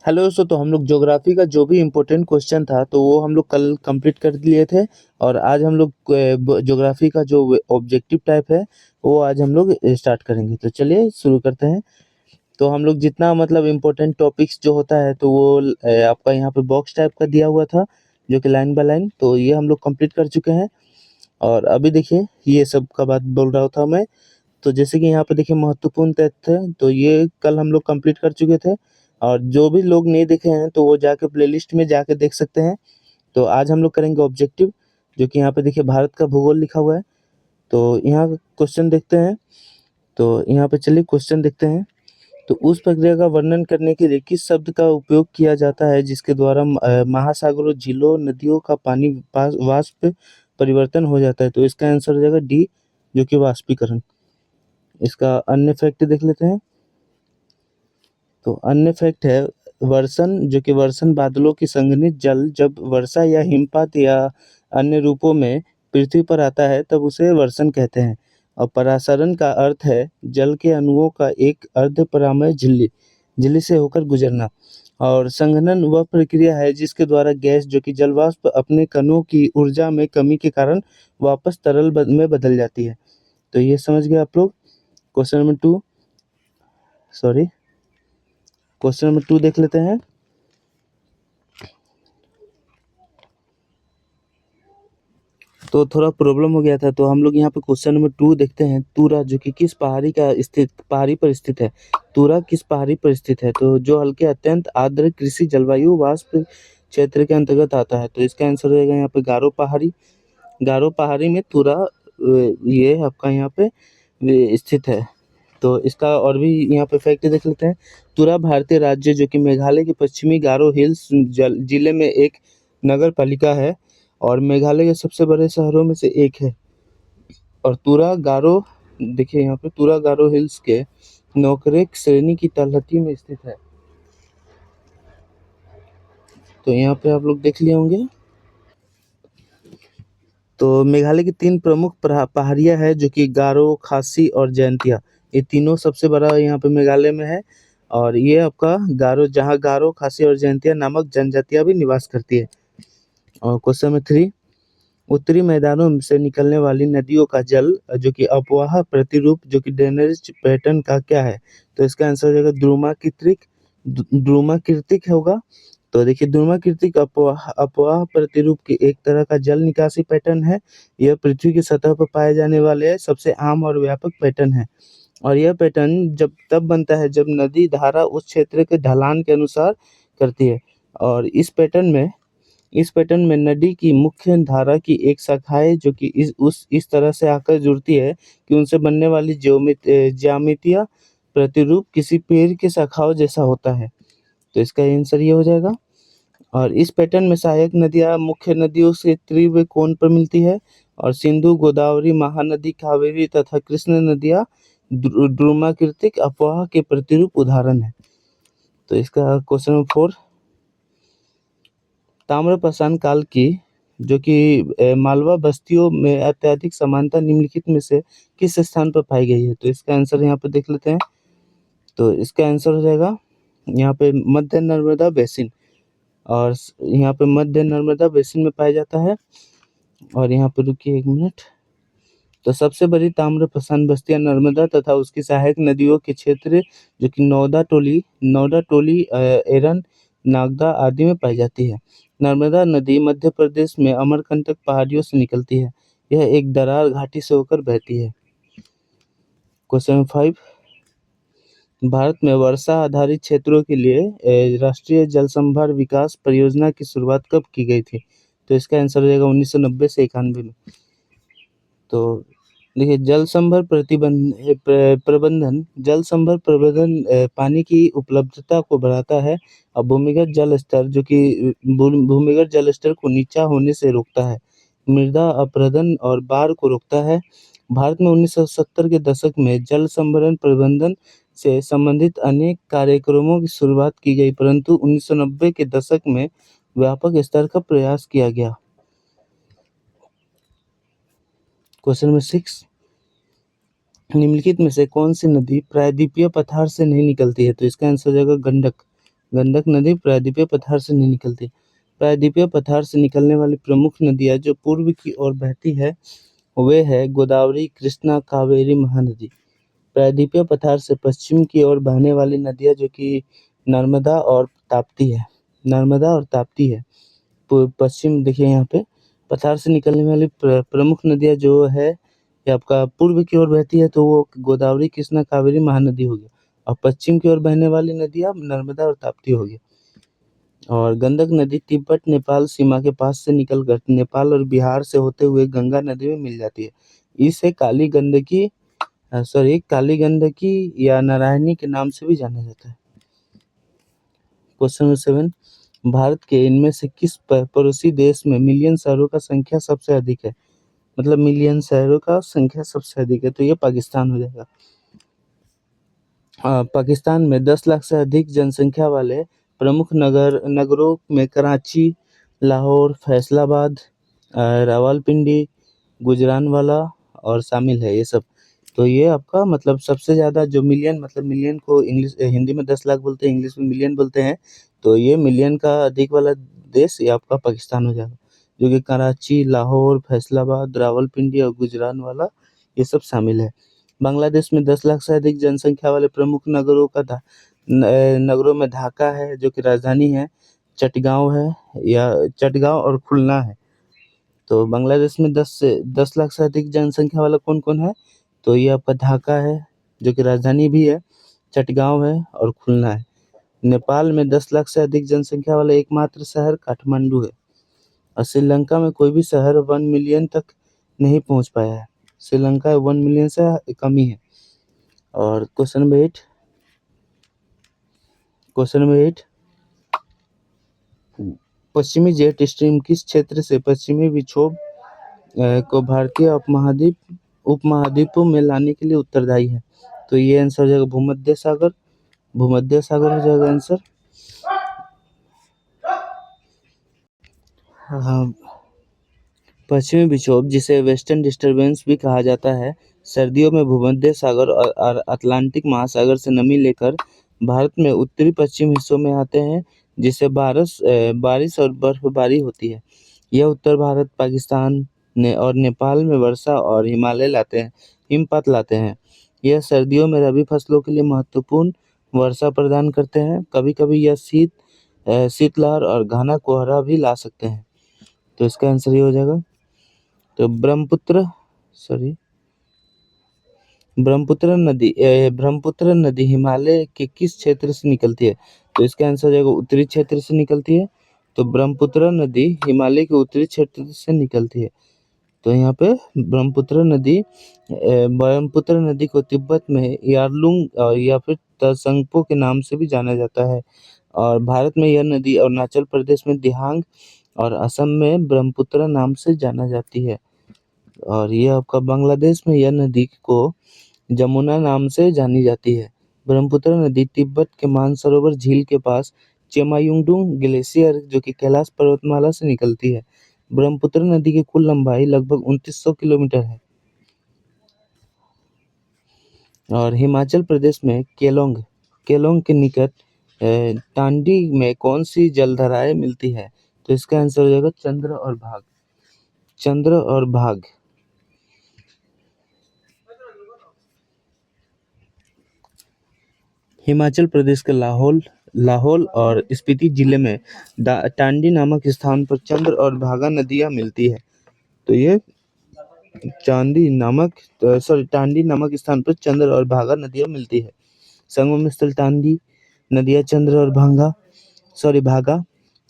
Hello दोस्तों, तो हम लोग ज्योग्राफी का जो भी इम्पोर्टेंट क्वेश्चन था तो वो हम लोग कल कंप्लीट कर लिए थे। और आज हम लोग ज्योग्राफी का जो ऑब्जेक्टिव टाइप है वो आज हम लोग स्टार्ट करेंगे। तो चलिए शुरू करते हैं। तो हम लोग जितना मतलब इम्पोर्टेंट टॉपिक्स जो होता है तो वो आपका यहाँ पे बॉक्स टाइप का दिया हुआ था, जो कि लाइन बाय लाइन, तो ये हम लोग कंप्लीट कर चुके हैं। और अभी देखिए ये सब का बात बोल रहा था मैं। तो जैसे कि यहाँ पे देखिए महत्वपूर्ण तथ्य, तो ये कल हम लोग कंप्लीट कर चुके थे। और जो भी लोग नहीं देखे हैं तो वो जाके प्लेलिस्ट में जाके देख सकते हैं। तो आज हम लोग करेंगे ऑब्जेक्टिव, जो कि यहाँ पे देखिए भारत का भूगोल लिखा हुआ है। तो यहाँ क्वेश्चन देखते हैं। तो यहाँ पे चलिए क्वेश्चन देखते हैं। तो उस प्रक्रिया का वर्णन करने के लिए किस शब्द का उपयोग किया जाता है जिसके द्वारा महासागरों, झीलों, नदियों का पानी वाष्प परिवर्तन हो जाता है? तो इसका आंसर हो जाएगा डी, जो कि वाष्पीकरण। इसका अन्य फैक्ट देख लेते हैं। तो अन्य फैक्ट है वर्षण, जो कि वर्षण बादलों की संघनित जल जब वर्षा या हिमपात या अन्य रूपों में पृथ्वी पर आता है तब उसे वर्षण कहते हैं। और परासरण का अर्थ है जल के अणुओं का एक अर्धपरामय झिल्ली झिल्ली से होकर गुजरना। और संघनन वह प्रक्रिया है जिसके द्वारा गैस, जो कि जलवाष्प, अपने कणों की ऊर्जा में कमी के कारण वापस तरल में बदल जाती है। तो ये समझ गए आप लोग। Question number two, sorry, question number two देख लेते हैं। तो थोड़ा प्रॉब्लम हो गया था, तो हम लोग यहाँ पे क्वेश्चन नंबर टू देखते हैं। तुरा, जो कि किस पहाड़ी पर स्थित है? तुरा किस पहाड़ी पर स्थित है? तो जो हल्के अत्यंत आर्द्र कृषि जलवायु वाष्प क्षेत्र के अंतर्गत आता है। तो इसका आंसर रहेगा यहाँ पे गारो पहाड़ी। गारो पहाड़ी में तुरा ये आपका यहाँ पे स्थित है। तो इसका और भी यहाँ पे फैक्ट देख लेते हैं। तुरा भारतीय राज्य, जो कि मेघालय के पश्चिमी गारो हिल्स जिले में एक नगर पालिका है और मेघालय के सबसे बड़े शहरों में से एक है। और तुरा गारो, देखिए यहाँ पे तुरा गारो हिल्स के नोकरेक श्रेणी की तलहटी में स्थित है। तो यहाँ पे आप लोग देख लिए होंगे। तो मेघालय की तीन प्रमुख पहाड़ियाँ है, जो कि गारो, खासी और जयंतिया। ये तीनों सबसे बड़ा यहाँ पे मेघालय में है। और ये आपका गारो, जहाँ गारो, खासी और जयंतिया नामक जनजातियाँ भी निवास करती है। और क्वेश्चन नंबर थ्री, उत्तरी मैदानों से निकलने वाली नदियों का जल, जो कि अपवाह प्रतिरूप, जो कि ड्रेनेज पैटर्न का क्या है? तो इसका आंसर हो जाएगा द्रुमाकृतिक। द्रुमाकृतिक होगा। तो देखिए द्रुमाकृतिक अपवाह अपवाह प्रतिरूप की एक तरह का जल निकासी पैटर्न है। यह पृथ्वी की सतह पर पाए जाने वाले सबसे आम और व्यापक पैटर्न है। और यह पैटर्न जब तब बनता है जब नदी धारा उस क्षेत्र के ढलान के अनुसार करती है। और इस पैटर्न में नदी की मुख्य धारा की एक शाखाएं, जो कि इस तरह से आकर जुड़ती है कि उनसे बनने वाली ज्यामितीय प्रतिरूप किसी पेड़ की शाखाओं जैसा होता है। तो इसका आंसर ये हो जाएगा। और इस पैटर्न में सहायक नदियां मुख्य नदियों से तीव्र कोण पर मिलती है। और सिंधु, गोदावरी, महानदी, कावेरी तथा कृष्ण नदियां द्रुमाकृतिक अपवाह के प्रतिरूप उदाहरण है। तो इसका क्वेश्चन नंबर फोर, ताम्रपाषाण काल की, जो कि मालवा बस्तियों में अत्यधिक समानता निम्नलिखित में से किस स्थान पर पाई गई है? तो इसका आंसर यहाँ पे देख लेते हैं। तो इसका आंसर हो जाएगा यहाँ पे मध्य नर्मदा बेसिन। और यहाँ पे मध्य नर्मदा बेसिन में पाया जाता है। और यहाँ पे रुकिए एक मिनट। तो सबसे बड़ी ताम्रपाषाण बस्तियां नर्मदा तथा उसकी सहायक नदियों के क्षेत्र, जो कि नौदा टोली, एरन, नागदा आदि में पाई जाती है। नर्मदा नदी मध्य प्रदेश में अमरकंटक पहाड़ियों से निकलती है। यह एक दरार घाटी से होकर बहती है। क्वेश्चन 5, भारत में वर्षा आधारित क्षेत्रों के लिए राष्ट्रीय जल संभार विकास परियोजना की शुरुआत कब की गई थी? तो इसका आंसर हो जाएगा 1990 से 91 में। तो देखिए जल संभर प्रबंधन पानी की उपलब्धता को बढ़ाता है और भूमिगत जल स्तर, जो कि भूमिगत जल स्तर को नीचा होने से रोकता है। मृदा अपरदन और बाढ़ को रोकता है। भारत में 1970 के दशक में जल संभरण प्रबंधन से संबंधित अनेक कार्यक्रमों की शुरुआत की गई, परंतु 1990 के दशक में व्यापक स्तर का प्रयास किया गया। क्वेश्चन नंबर 6, निम्नलिखित में से कौन सी नदी प्रायद्वीपीय पठार से नहीं निकलती है? तो इसका आंसर हो जाएगा गंडक। गंडक नदी प्रायद्वीपीय पठार से नहीं निकलती। प्रायद्वीपीय पठार से निकलने वाली प्रमुख नदियाँ जो पूर्व की ओर बहती है वे है गोदावरी, कृष्णा, कावेरी, महानदी। प्रायद्वीपीय पठार से पश्चिम की ओर बहने वाली नदियाँ जो कि नर्मदा और ताप्ती है। नर्मदा और ताप्ती है। पश्चिम देखिए यहाँ पे पठार से निकलने वाली प्रमुख नदियाँ जो है ये आपका पूर्व की ओर बहती है तो वो गोदावरी, कृष्णा, कावेरी, महानदी हो गया। और पश्चिम की ओर बहने वाली नदियाँ नर्मदा और ताप्ती हो गई। और गंडक नदी तिब्बत नेपाल सीमा के पास से निकलकर नेपाल और बिहार से होते हुए गंगा नदी में मिल जाती है। इसे काली गंडकी या नारायणी के नाम से भी जाना जाता है। क्वेश्चन नंबर 7, भारत के इनमें से किस पड़ोसी देश में मिलियन शहरों का संख्या सबसे अधिक है? मतलब मिलियन शहरों का संख्या सबसे अधिक है तो ये पाकिस्तान हो जाएगा। पाकिस्तान में 10 लाख से अधिक जनसंख्या वाले प्रमुख नगरों में कराची, लाहौर, फैसलाबाद, रावलपिंडी, गुजरानवाला और शामिल है ये सब। तो ये आपका मतलब सबसे ज़्यादा जो मिलियन मतलब मिलियन को हिंदी में 10 लाख बोलते हैं, इंग्लिश में मिलियन बोलते हैं। तो ये मिलियन का अधिक वाला देश ये आपका पाकिस्तान हो जाएगा, जो कि कराची, लाहौर, फैसलाबाद, रावलपिंडी और गुजरानवाला ये सब शामिल है। बांग्लादेश में 10 लाख से अधिक जनसंख्या वाले प्रमुख नगरों में ढाका है जो कि राजधानी है, चटगांव और खुलना है। तो बांग्लादेश में 10 लाख से अधिक जनसंख्या वाला कौन-कौन है? तो ये आपका ढाका है जो कि राजधानी भी है, चटगांव है और खुलना है। नेपाल में 10 लाख से अधिक जनसंख्या वाला एकमात्र शहर काठमांडू है। और श्रीलंका में कोई भी शहर 1 मिलियन तक नहीं पहुंच पाया है। श्रीलंका 1 मिलियन से कम ही है। और क्वेश्चन नंबर 8 पश्चिमी जेट स्ट्रीम किस क्षेत्र से पश्चिमी विक्षोभ को भारतीय उपमहाद्वीपों में लाने के लिए उत्तरदायी है? तो ये आंसर हो जाएगा भूमध्य सागर हो जाएगा आंसर। हाँ, पश्चिमी विक्षोभ जिसे वेस्टर्न डिस्टर्बेंस भी कहा जाता है सर्दियों में भूमध्य सागर और अटलांटिक महासागर से नमी लेकर भारत में उत्तरी पश्चिम हिस्सों में आते हैं जिससे बारिश और बर्फबारी होती है। यह उत्तर भारत, पाकिस्तान ने और नेपाल में वर्षा और हिमपात लाते हैं। यह सर्दियों में रबी फसलों के लिए महत्वपूर्ण वर्षा प्रदान करते हैं। कभी-कभी यह शीतलहर और घना कोहरा भी ला सकते हैं। तो इसका आंसर ये हो जाएगा। तो ब्रह्मपुत्र नदी हिमालय के किस क्षेत्र से निकलती है? तो इसका आंसर हो जाएगा उत्तरी क्षेत्र से निकलती है। तो ब्रह्मपुत्र नदी हिमालय के उत्तरी क्षेत्र से निकलती है। तो यहाँ पे ब्रह्मपुत्र नदी को तिब्बत में यारलुंग या फिर त्संगपो के नाम से भी जाना जाता है। और भारत में यह नदी अरुणाचल प्रदेश में दिहांग और असम में ब्रह्मपुत्र नाम से जाना जाती है। और ये आपका बांग्लादेश में यह नदी को जमुना नाम से जानी जाती है। ब्रह्मपुत्र नदी तिब्बत के मानसरोवर झील के पास चेमायुंगडुंग ग्लेशियर जो कि कैलाश पर्वतमाला से निकलती है। ब्रह्मपुत्र नदी की कुल लंबाई लगभग 2900 किलोमीटर है। और हिमाचल प्रदेश में केलोंग के निकट टांडी में कौन सी जलधाराएं मिलती है? तो इसका आंसर हो जाएगा चंद्र और भाग। हिमाचल प्रदेश के लाहौल और स्पीति जिले में टांडी नामक स्थान पर चंद्र और भागा नदियां मिलती है। तो ये टांडी नामक स्थान पर चंद्र और भागा नदियां मिलती है। संगम स्थल टांडी, नदियां चंद्र और भागा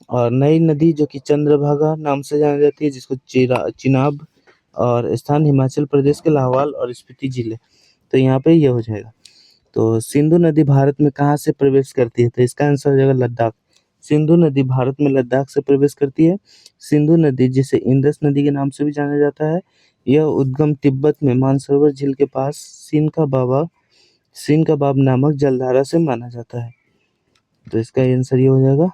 और नई नदी जो कि चंद्रभागा नाम से जानी जाती है जिसको चिनाब। और स्थान हिमाचल प्रदेश के लाहौल और स्पीति जिले। तो यहाँ पे ये हो जाएगा। तो सिंधु नदी भारत में कहाँ से प्रवेश करती है? तो इसका आंसर हो जाएगा लद्दाख। सिंधु नदी भारत में लद्दाख से प्रवेश करती है। सिंधु नदी जिसे इंडस नदी के नाम से भी जाना जाता है, यह उद्गम तिब्बत में मानसरोवर झील के पास सिनकाबाब नामक जलधारा से माना जाता है। तो इसका आंसर ये हो जाएगा।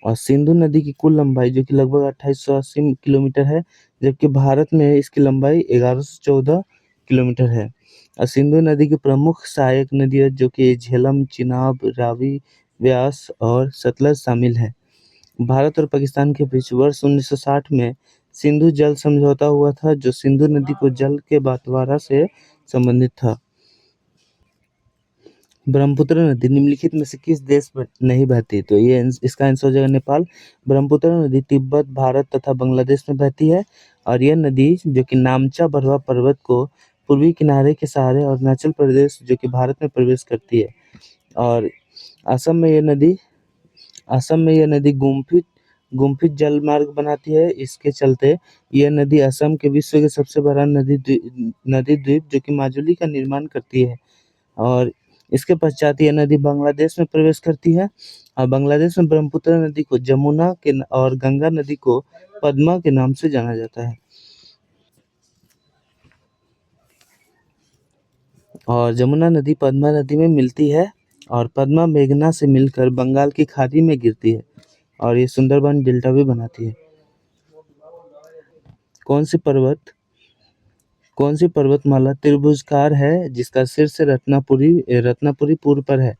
और सिंधु नदी की कुल लंबाई जो कि लगभग 2880 किलोमीटर है, जबकि भारत में इसकी लंबाई 1114 किलोमीटर है। और सिंधु नदी की प्रमुख सहायक नदियाँ जो कि झेलम, चिनाब, रावी, व्यास और सतलज शामिल है। भारत और पाकिस्तान के बीच वर्ष 1960 में सिंधु जल समझौता हुआ था, जो सिंधु नदी को जल के बंटवारा से संबंधित था। ब्रह्मपुत्र नदी निम्नलिखित में से किस देश में नहीं बहती? तो ये इसका आंसर हो जाएगा नेपाल। ब्रह्मपुत्र नदी तिब्बत, भारत तथा बांग्लादेश में बहती है और यह नदी जो कि नामचा बरवा पर्वत को पूर्वी किनारे के सहारे अरुणाचल प्रदेश जो कि भारत में प्रवेश करती है। और असम में यह नदी गुम्फित गुम्फित जलमार्ग बनाती है। इसके चलते यह नदी असम के विश्व के सबसे बड़ा नदी द्वीप जो कि माजुली का निर्माण करती है। और इसके पश्चात यह नदी बांग्लादेश में प्रवेश करती है और बांग्लादेश में ब्रह्मपुत्र नदी को जमुना के और गंगा नदी को पद्मा के नाम से जाना जाता है। और जमुना नदी पद्मा नदी में मिलती है और पद्मा मेघना से मिलकर बंगाल की खाड़ी में गिरती है और ये सुंदरबन डेल्टा भी बनाती है। कौन सी पर्वतमाला त्रिभुजाकार है जिसका शीर्ष रत्नापुरी पूर्व पर है,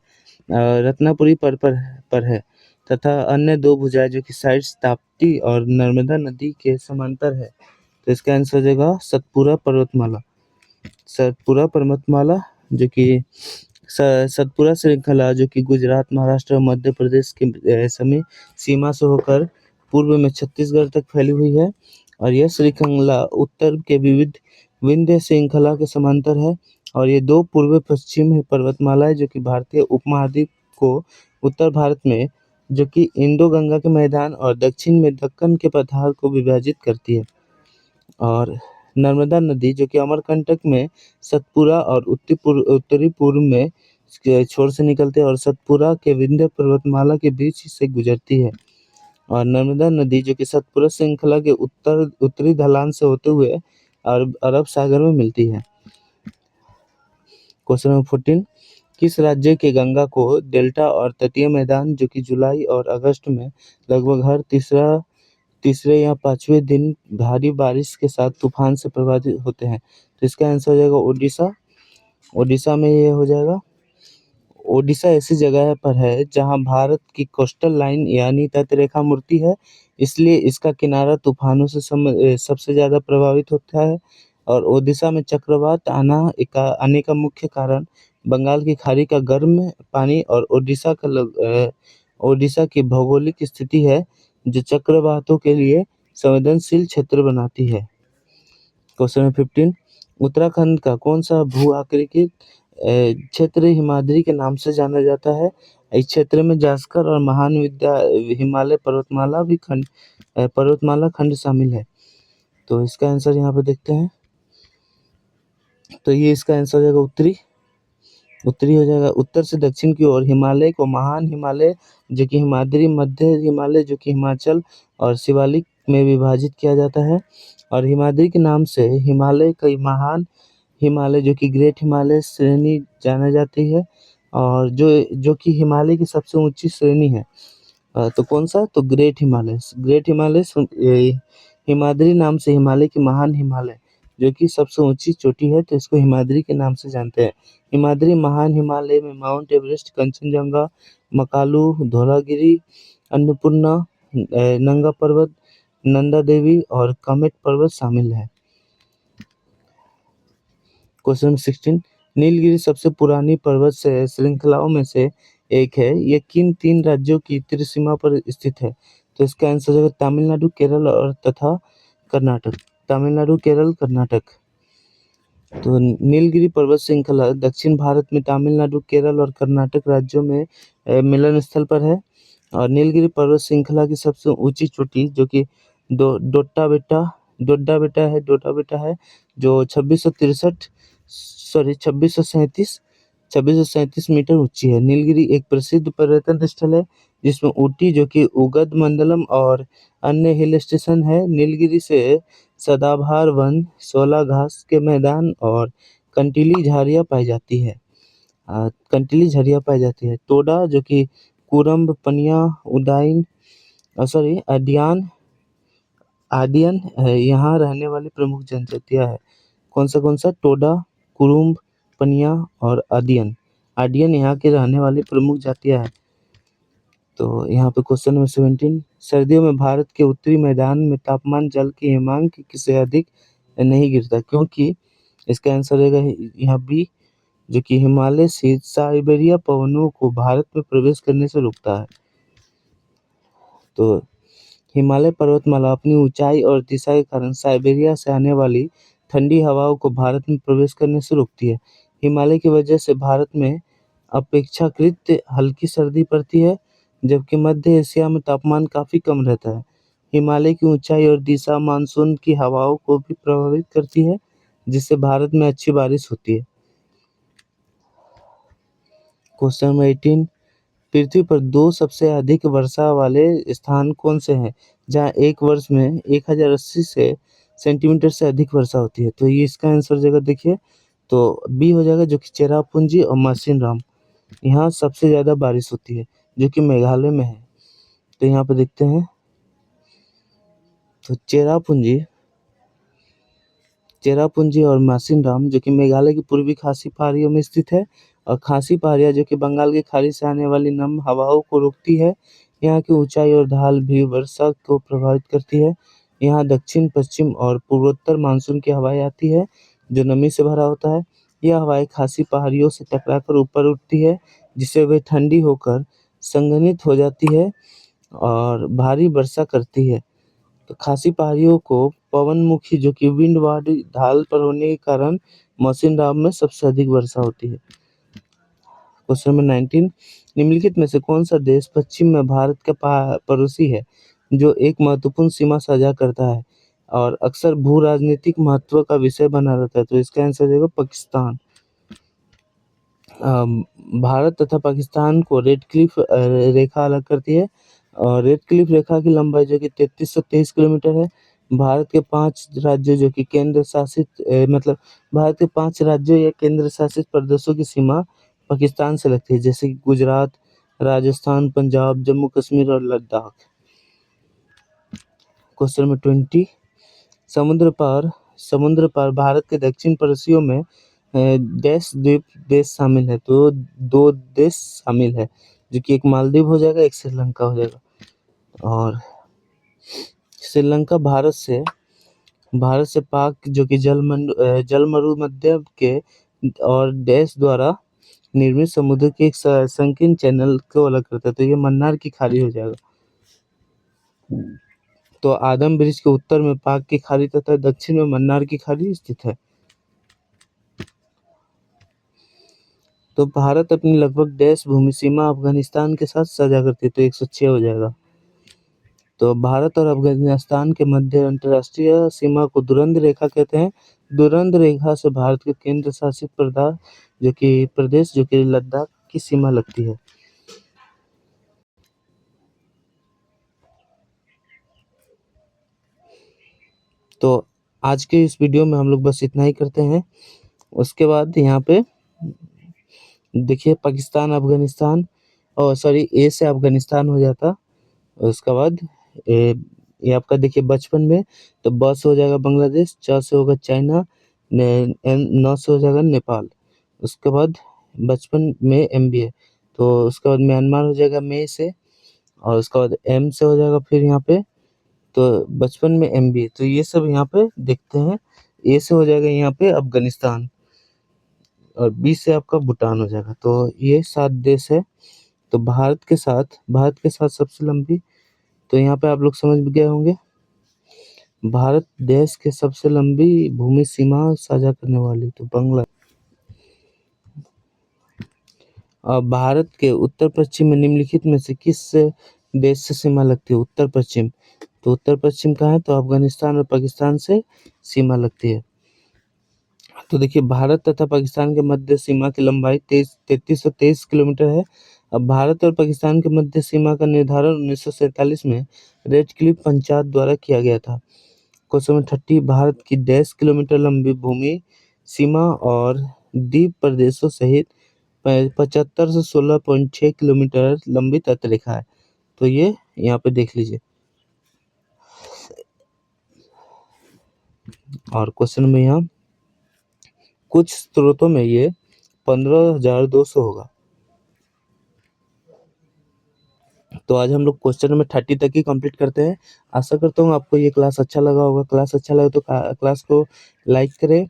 रत्नापुरी पर है तथा अन्य दो भुजाएं जो कि साइड्स ताप्ती और नर्मदा नदी के समांतर है। तो इसका आंसर हो जाएगा सतपुरा पर्वतमाला जो कि सतपुरा श्रृंखला जो कि गुजरात, महाराष्ट्र और मध्य प्रदेश के समीप सीमा से होकर पूर्व में छत्तीसगढ़ तक फैली हुई है और यह श्रृंखला उत्तर के विविध विंध्य श्रृंखला के समांतर है और ये दो पूर्व पश्चिम पर्वतमालाएं जो कि भारतीय उपमहाद्वीप को उत्तर भारत में जो कि इंडो गंगा के मैदान और दक्षिण में दक्कन के पठार को विभाजित करती है। और नर्मदा नदी जो कि अमरकंटक में सतपुरा और उत्तरी पूर्व में इसके छोर से निकलते हैं और सतपुरा के विंध्य पर्वतमाला के बीच से गुजरती है। और नर्मदा नदी जो कि सतपुरा श्रृंखला के उत्तरी ढलान से होते हुए अरब सागर में मिलती है। क्वेश्चन नंबर 14, किस राज्य के गंगा को डेल्टा और तटीय मैदान जो कि जुलाई और अगस्त में लगभग हर तीसरे या पांचवें दिन भारी बारिश के साथ तूफान से प्रभावित होते हैं? तो इसका आंसर हो जाएगा ओडिशा। ओडिशा में ये हो जाएगा। ओडिशा ऐसी जगह पर है जहां भारत की कोस्टल लाइन यानी तटरेखा मुड़ती है, इसलिए इसका किनारा तूफानों से सबसे ज़्यादा प्रभावित होता है। और ओडिशा में चक्रवात आने का मुख्य कारण बंगाल की खाड़ी का गर्म पानी और ओडिशा की भौगोलिक स्थिति है जो चक्रवातों के लिए संवेदनशील क्षेत्र बनाती है। क्वेश्चन नंबर 15, उत्तराखंड का कौन सा भू आकृति क्षेत्र हिमाद्री के नाम से जाना जाता है? इस क्षेत्र में जास्कर और महान विद्या हिमालय पर्वतमाला खंड शामिल है। तो इसका आंसर यहाँ पे देखते हैं। तो ये इसका आंसर हो जाएगा उत्तरी हो जाएगा। उत्तर से दक्षिण की ओर हिमालय को महान हिमालय जो कि हिमाद्री, मध्य हिमालय जो कि हिमाचल और शिवालिक में विभाजित किया जाता है। और हिमाद्री के नाम से हिमालय कई महान हिमालय जो कि ग्रेट हिमालय श्रेणी जाना जाती है और जो कि हिमालय की सबसे ऊंची श्रेणी है। तो कौन सा? तो ग्रेट हिमालय हिमाद्री नाम से हिमालय की महान हिमालय जो कि सबसे ऊंची चोटी है, तो इसको हिमाद्री के नाम से जानते हैं। हिमाद्री महान हिमालय में माउंट एवरेस्ट, कंचनजंगा, मकालू, धौलागिरी, अन्नपूर्णा, नंगा पर्वत, नंदा देवी और कामेट पर्वत शामिल है। क्वेश्चन 16, नीलगिरी सबसे पुरानी पर्वत श्रृंखलाओं में से एक है। ये किन 3 राज्यों की उत्तरी सीमा पर स्थित है? तो इसका आंसर है तमिलनाडु, केरल और तथा कर्नाटक। तमिलनाडु, केरल, कर्नाटक। तो नीलगिरी पर्वत श्रृंखला दक्षिण भारत में तमिलनाडु, केरल और कर्नाटक राज्यों में मिलन स्थल पर है। और नीलगिरी पर्वत श्रृंखला की सबसे ऊंची चोटी जो कि डोड्डा बेटा है जो 2637 मीटर ऊंची है। नीलगिरी एक प्रसिद्ध पर्यटन स्थल है जिसमें ऊटी जो कि उगद मंडलम और अन्य हिल स्टेशन है। नीलगिरी से सदाबहार वन, 16 घास के मैदान और कंटीली झाड़ियाँ पाई जाती है। टोडा जो कि कुरम्ब, पनिया, आदियन है यहाँ रहने वाली प्रमुख जनजातियाँ है। कौन सा? टोडा, कुरुम्ब, पनिया और आदियन यहाँ के रहने वाली प्रमुख जातियाँ है। तो यहाँ पे क्वेश्चन नंबर 17, सर्दियों में भारत के उत्तरी मैदान में तापमान जल के हिमांक से अधिक नहीं गिरता, क्योंकि इसका आंसर रहेगा यहाँ बी, जो कि हिमालय से साइबेरिया पवनों को भारत में प्रवेश करने से रोकता है। तो हिमालय पर्वतमाला अपनी ऊंचाई और दिशा के कारण साइबेरिया से आने वाली ठंडी हवाओं को भारत में प्रवेश करने से रोकती है। हिमालय की वजह से भारत में अपेक्षाकृत हल्की सर्दी पड़ती है, जबकि मध्य एशिया में तापमान काफी कम रहता है। हिमालय की ऊंचाई और दिशा मानसून की हवाओं को भी प्रभावित करती है, जिससे भारत में अच्छी बारिश होती है। क्वेश्चन नंबर 18, पृथ्वी पर दो सबसे अधिक वर्षा वाले स्थान कौन से हैं, जहां एक वर्ष में 1080 सेंटीमीटर से अधिक वर्षा होती है? तो ये इसका आंसर हो जाएगा, देखिए, तो बी हो जाएगा, जो कि चेरापूंजी और मासिनराम। यहाँ सबसे ज्यादा बारिश होती है, जो कि मेघालय में है। तो यहाँ पे देखते हैं, तो चेरापूंजी और मासिनराम, जो कि मेघालय की पूर्वी खासी पहाड़ियों में स्थित है, और खासी पहाड़ियाँ, जो कि बंगाल की खाड़ी से आने वाली नम हवाओं को रोकती है। यहाँ की ऊंचाई और ढाल भी वर्षा को प्रभावित करती है। यहाँ दक्षिण पश्चिम और पूर्वोत्तर मानसून की हवाएं आती है, जो नमी से भरा होता है। यह हवाएं खासी पहाड़ियों से टकराकर ऊपर उठती है, जिससे वे ठंडी होकर संघनित हो जाती है और भारी वर्षा करती है। तो खासी पहाड़ियों को पवनमुखी, जो कि विंड वादी ढाल पर होने के कारण मौसिनराम में सबसे अधिक वर्षा होती है। क्वेश्चन नंबर 19, निम्नलिखित में से कौन सा देश पश्चिम में भारत का पड़ोसी है, जो एक महत्वपूर्ण सीमा साझा करता है और अक्सर भू राजनीतिक महत्व का विषय बना रहता है? तो इसका आंसर देगा पाकिस्तान। भारत तथा पाकिस्तान को रेड क्लिफ रेखा अलग करती है, और रेड क्लिफ रेखा की लंबाई, जो कि 3323 किलोमीटर है। भारत के 5 राज्यों, जो कि केंद्र शासित मतलब भारत के 5 राज्यों या केंद्र शासित प्रदेशों की सीमा पाकिस्तान से लगती है, जैसे कि गुजरात, राजस्थान, पंजाब, जम्मू कश्मीर और लद्दाख। क्वेश्चन नंबर 20, समुद्र पार भारत के दक्षिण पड़ोसियों में डैश द्वीप देश शामिल है? तो 2 देश शामिल है, जो कि एक मालदीव हो जाएगा, एक श्रीलंका हो जाएगा। और श्रीलंका भारत से पाक, जो कि जलमरुमध्य के और डैश द्वारा निर्मित समुद्र के एक संकीर्ण चैनल को अलग करता है। तो ये मन्नार की खाड़ी हो जाएगा। तो आदम ब्रिज के उत्तर में पाक की खाड़ी तथा दक्षिण में मन्नार की खाड़ी स्थित है। तो भारत अपनी लगभग डैश भूमि सीमा अफगानिस्तान के साथ साझा करती है, तो 106 हो जाएगा। तो भारत और अफगानिस्तान के मध्य अंतर्राष्ट्रीय सीमा को दुरंध रेखा कहते हैं। दुरंध रेखा से भारत के केंद्र शासित प्रदेश, जो कि लद्दाख की सीमा लगती है। तो आज के इस वीडियो में हम लोग बस इतना ही करते हैं। उसके बाद यहाँ पे देखिए, पाकिस्तान अफगानिस्तान, और सॉरी, ए से अफगानिस्तान हो जाता। उसके बाद ये आपका देखिए बचपन में, तो ब से हो जाएगा बांग्लादेश, च से होगा चाइना, न से हो जाएगा नेपाल। उसके बाद बचपन में एमबीए, तो उसके बाद म्यांमार हो जाएगा मे से, और उसके बाद एम से हो जाएगा फिर यहाँ पे, तो बचपन में एमबीए। तो ये सब यहाँ पे देखते हैं। ए से हो जाएगा यहाँ पे अफगानिस्तान, और बी से आपका भूटान हो जाएगा। तो ये 7 देश है। तो भारत के साथ सबसे लंबी, तो यहाँ पे आप लोग समझ गए होंगे, भारत देश के सबसे लंबी भूमि सीमा साझा करने वाली तो बांग्ला। भारत के उत्तर पश्चिम में निम्नलिखित में से किस देश से सीमा लगती है? उत्तर पश्चिम, तो उत्तर पश्चिम कहाँ है? तो अफगानिस्तान और पाकिस्तान से सीमा लगती है। तो देखिए, भारत तथा पाकिस्तान के मध्य सीमा की लंबाई 3323 किलोमीटर है। अब भारत और पाकिस्तान के मध्य सीमा का निर्धारण 1947 में रेड क्लिफ पंचायत द्वारा किया गया था। क्वेश्चन नंबर 30, भारत की डैश किलोमीटर लंबी भूमि सीमा और द्वीप प्रदेशों सहित 75 से 16.6 किलोमीटर लंबी तटरेखा है। तो ये यहाँ पे देख लीजिए। और क्वेश्चन में यहाँ कुछ स्रोतों में ये 15,200 होगा। तो आज हम लोग क्वेश्चन नंबर 30 तक ही कंप्लीट करते हैं। आशा करता हूँ आपको ये क्लास अच्छा लगा होगा। क्लास अच्छा लगा तो क्लास को लाइक करें,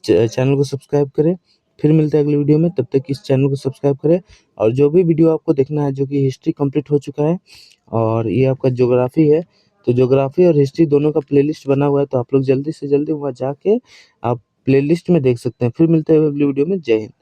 चैनल को सब्सक्राइब करें। फिर मिलते हैं अगली वीडियो में, तब तक इस चैनल को सब्सक्राइब करें। और जो भी वीडियो आपको देखना है, जो कि हिस्ट्री कंप्लीट हो चुका है और ये आपका ज्योग्राफी है, तो ज्योग्राफी और हिस्ट्री दोनों का प्लेलिस्ट बना हुआ है, तो आप लोग जल्दी से जल्दी वहाँ जाके आप प्लेलिस्ट में देख सकते हैं। फिर मिलते हैं अगली वीडियो में। जय हिंद।